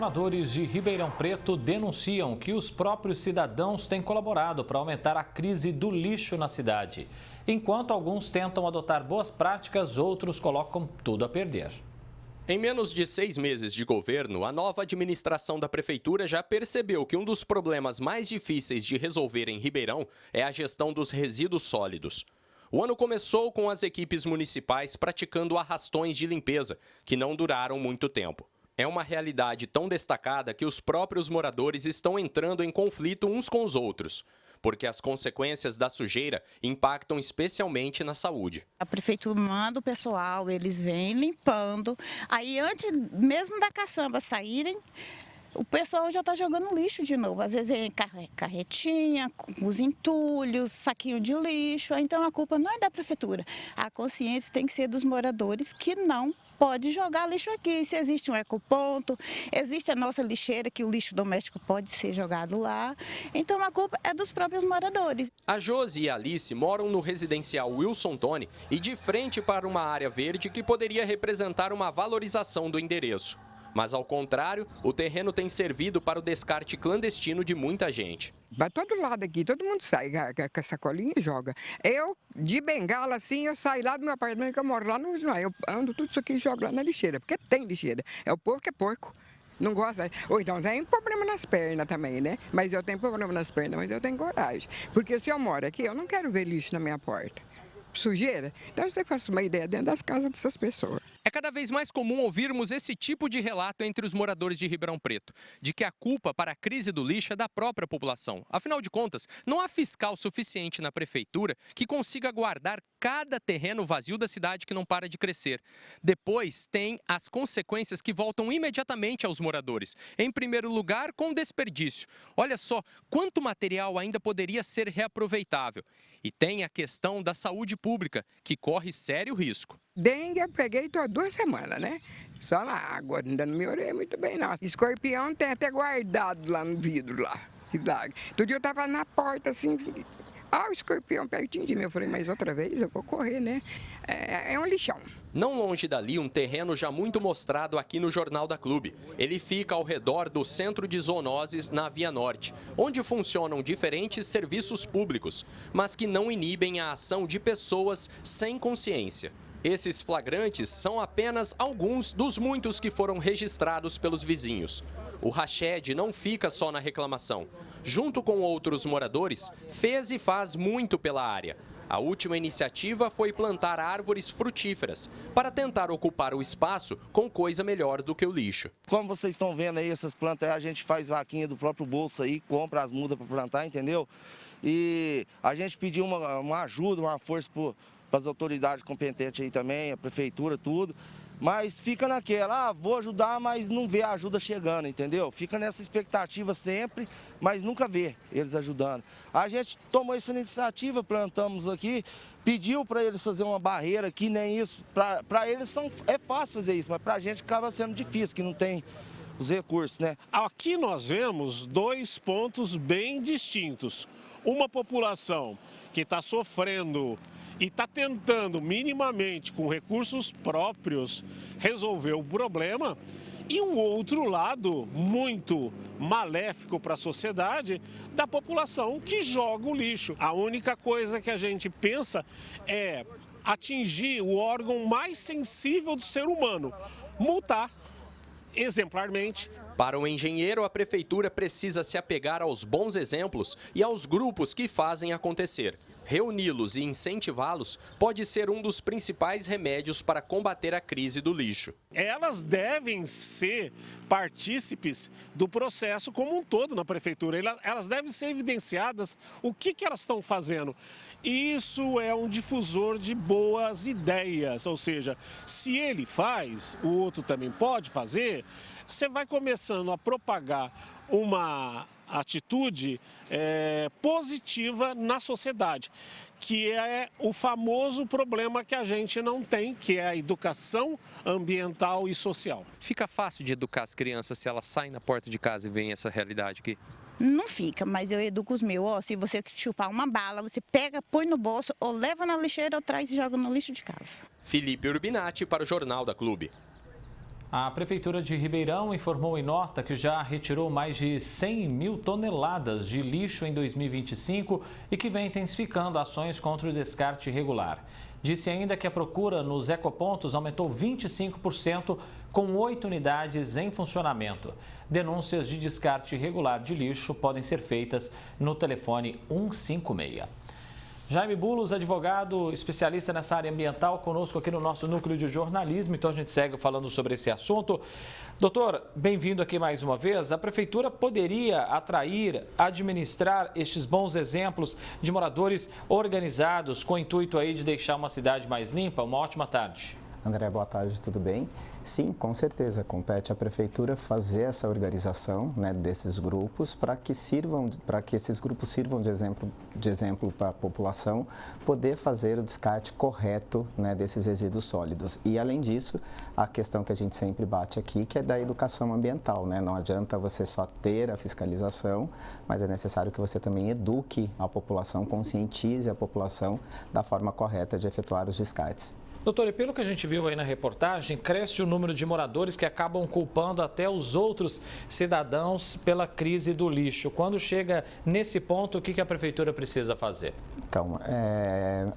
Moradores de Ribeirão Preto denunciam que os próprios cidadãos têm colaborado para aumentar a crise do lixo na cidade. Enquanto alguns tentam adotar boas práticas, outros colocam tudo a perder. Em menos de 6 meses de governo, a nova administração da prefeitura já percebeu que um dos problemas mais difíceis de resolver em Ribeirão é a gestão dos resíduos sólidos. O ano começou com as equipes municipais praticando arrastões de limpeza, que não duraram muito tempo. É uma realidade tão destacada que os próprios moradores estão entrando em conflito uns com os outros, porque as consequências da sujeira impactam especialmente na saúde. A prefeitura manda o pessoal, eles vêm limpando, aí antes mesmo da caçamba saírem, o pessoal já está jogando lixo de novo. Às vezes vem carretinha, com os entulhos, saquinho de lixo. Então a culpa não é da prefeitura. A consciência tem que ser dos moradores que não pode jogar lixo aqui. Se existe um ecoponto, existe a nossa lixeira que o lixo doméstico pode ser jogado lá. Então a culpa é dos próprios moradores. A Josi e a Alice moram no residencial Wilson Tony e de frente para uma área verde que poderia representar uma valorização do endereço. Mas, ao contrário, o terreno tem servido para o descarte clandestino de muita gente. Vai todo lado aqui, todo mundo sai com a sacolinha e joga. Eu, de bengala assim, eu saio lá do meu apartamento, que eu moro lá, não uso não. Eu ando tudo isso aqui e jogo lá na lixeira, porque tem lixeira. É o porco que é porco. Não gosta. Ou então tem problema nas pernas também, né? Mas eu tenho problema nas pernas, mas eu tenho coragem. Porque se eu moro aqui, eu não quero ver lixo na minha porta. Sujeira. Então você faz uma ideia dentro das casas dessas pessoas. É cada vez mais comum ouvirmos esse tipo de relato entre os moradores de Ribeirão Preto, de que a culpa para a crise do lixo é da própria população. Afinal de contas, não há fiscal suficiente na prefeitura que consiga guardar cada terreno vazio da cidade que não para de crescer. Depois tem as consequências que voltam imediatamente aos moradores. Em primeiro lugar, com desperdício. Olha só quanto material ainda poderia ser reaproveitável. E tem a questão da saúde pública, que corre sério risco. Dengue eu peguei 2 semanas, né? Só na água, ainda não me orei muito bem, não. Escorpião tem até guardado lá no vidro, lá. Todo dia eu tava na porta, assim, o escorpião pertinho de mim. Eu falei, mas outra vez eu vou correr, né? É um lixão. Não longe dali, um terreno já muito mostrado aqui no Jornal da Clube. Ele fica ao redor do Centro de Zoonoses, na Via Norte, onde funcionam diferentes serviços públicos, mas que não inibem a ação de pessoas sem consciência. Esses flagrantes são apenas alguns dos muitos que foram registrados pelos vizinhos. O Rached não fica só na reclamação. Junto com outros moradores, fez e faz muito pela área. A última iniciativa foi plantar árvores frutíferas para tentar ocupar o espaço com coisa melhor do que o lixo. Como vocês estão vendo aí, essas plantas aí, a gente faz vaquinha do próprio bolso aí, compra as mudas para plantar, entendeu? E a gente pediu uma ajuda, uma força para as autoridades competentes aí também, a prefeitura, tudo. Mas fica naquela, vou ajudar, mas não vê a ajuda chegando, entendeu? Fica nessa expectativa sempre, mas nunca vê eles ajudando. A gente tomou essa iniciativa, plantamos aqui, pediu para eles fazer uma barreira que nem isso. Para eles é fácil fazer isso, mas para a gente acaba sendo difícil, que não tem os recursos, né? Aqui nós vemos 2 pontos bem distintos. Uma população que está sofrendo e está tentando minimamente, com recursos próprios, resolver o problema, e um outro lado muito maléfico para a sociedade da população que joga o lixo. A única coisa que a gente pensa é atingir o órgão mais sensível do ser humano, multar exemplarmente. Para o engenheiro, a prefeitura precisa se apegar aos bons exemplos e aos grupos que fazem acontecer. Reuni-los e incentivá-los pode ser um dos principais remédios para combater a crise do lixo. Elas devem ser partícipes do processo como um todo na prefeitura. Elas devem ser evidenciadas o que elas estão fazendo. Isso é um difusor de boas ideias, ou seja, se ele faz, o outro também pode fazer. Você vai começando a propagar uma atitude positiva na sociedade, que é o famoso problema que a gente não tem, que é a educação ambiental e social. Fica fácil de educar as crianças se elas saem na porta de casa e veem essa realidade aqui? Não fica, mas eu educo os meus. Se você chupar uma bala, você pega, põe no bolso, ou leva na lixeira, ou traz e joga no lixo de casa. Felipe Urbinati para o Jornal da Clube. A Prefeitura de Ribeirão informou em nota que já retirou mais de 100 mil toneladas de lixo em 2025 e que vem intensificando ações contra o descarte irregular. Disse ainda que a procura nos ecopontos aumentou 25%, com 8 unidades em funcionamento. Denúncias de descarte irregular de lixo podem ser feitas no telefone 156. Jaime Bulos, advogado especialista nessa área ambiental, conosco aqui no nosso núcleo de jornalismo, então a gente segue falando sobre esse assunto. Doutor, bem-vindo aqui mais uma vez. A Prefeitura poderia atrair, administrar estes bons exemplos de moradores organizados com o intuito aí de deixar uma cidade mais limpa? Uma ótima tarde. André, boa tarde, tudo bem? Sim, com certeza, compete à Prefeitura fazer essa organização, né, desses grupos para que esses grupos sirvam de exemplo para a população poder fazer o descarte correto, né, desses resíduos sólidos. E, além disso, a questão que a gente sempre bate aqui, que é da educação ambiental, né? Não adianta você só ter a fiscalização, mas é necessário que você também eduque a população, conscientize a população da forma correta de efetuar os descartes. Doutor, e pelo que a gente viu aí na reportagem, cresce o número de moradores que acabam culpando até os outros cidadãos pela crise do lixo. Quando chega nesse ponto, o que a Prefeitura precisa fazer? Então,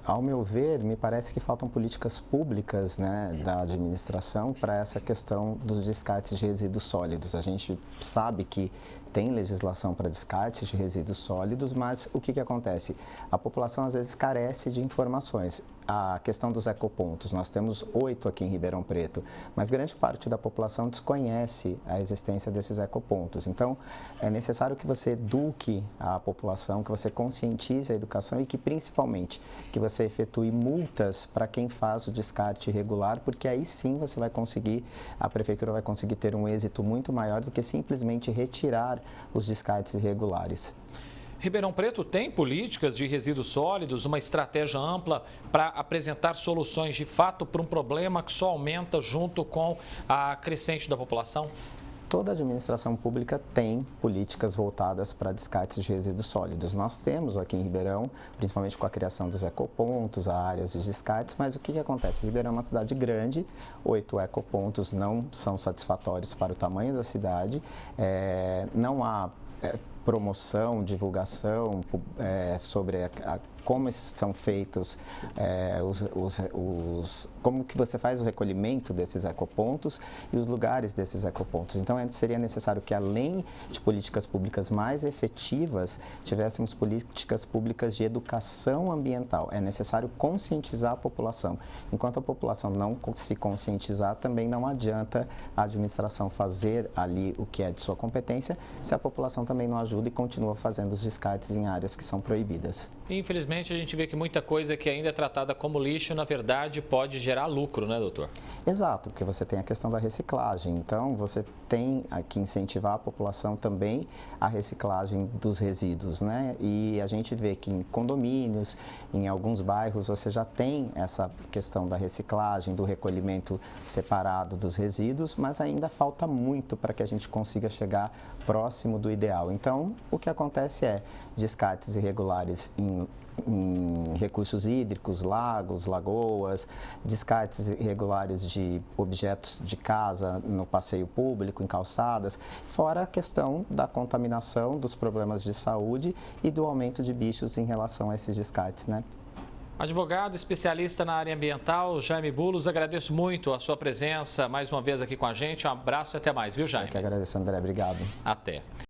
ao meu ver, me parece que faltam políticas públicas, né, da administração para essa questão dos descartes de resíduos sólidos. A gente sabe que tem legislação para descarte de resíduos sólidos, mas o que acontece? A população às vezes carece de informações. A questão dos ecopontos, nós temos 8 aqui em Ribeirão Preto, mas grande parte da população desconhece a existência desses ecopontos. Então, é necessário que você eduque a população, que você conscientize a educação e que, principalmente, que você efetue multas para quem faz o descarte irregular, porque aí sim você vai conseguir, a Prefeitura vai conseguir ter um êxito muito maior do que simplesmente retirar os descartes irregulares. Ribeirão Preto tem políticas de resíduos sólidos, uma estratégia ampla para apresentar soluções de fato para um problema que só aumenta junto com a crescente da população? Toda administração pública tem políticas voltadas para descartes de resíduos sólidos. Nós temos aqui em Ribeirão, principalmente com a criação dos ecopontos, áreas de descartes, mas o que acontece? Ribeirão é uma cidade grande, 8 ecopontos não são satisfatórios para o tamanho da cidade, não há promoção, divulgação sobre como são feitos, como que você faz o recolhimento desses ecopontos e os lugares desses ecopontos. Então, seria necessário que, além de políticas públicas mais efetivas, tivéssemos políticas públicas de educação ambiental. É necessário conscientizar a população. Enquanto a população não se conscientizar, também não adianta a administração fazer ali o que é de sua competência, se a população também não ajuda e continua fazendo os descartes em áreas que são proibidas. Infelizmente, a gente vê que muita coisa que ainda é tratada como lixo, na verdade, pode gerar lucro, né, doutor? Exato, porque você tem a questão da reciclagem. Então, você tem que incentivar a população também a reciclagem dos resíduos, né? E a gente vê que em condomínios, em alguns bairros, você já tem essa questão da reciclagem, do recolhimento separado dos resíduos, mas ainda falta muito para que a gente consiga chegar próximo do ideal. Então, o que acontece é descartes irregulares em recursos hídricos, lagos, lagoas, descartes irregulares de objetos de casa no passeio público, em calçadas, fora a questão da contaminação, dos problemas de saúde e do aumento de bichos em relação a esses descartes, né? Advogado especialista na área ambiental, Jaime Bulos, agradeço muito a sua presença mais uma vez aqui com a gente. Um abraço e até mais, viu, Jaime? Eu que agradeço, André. Obrigado. Até.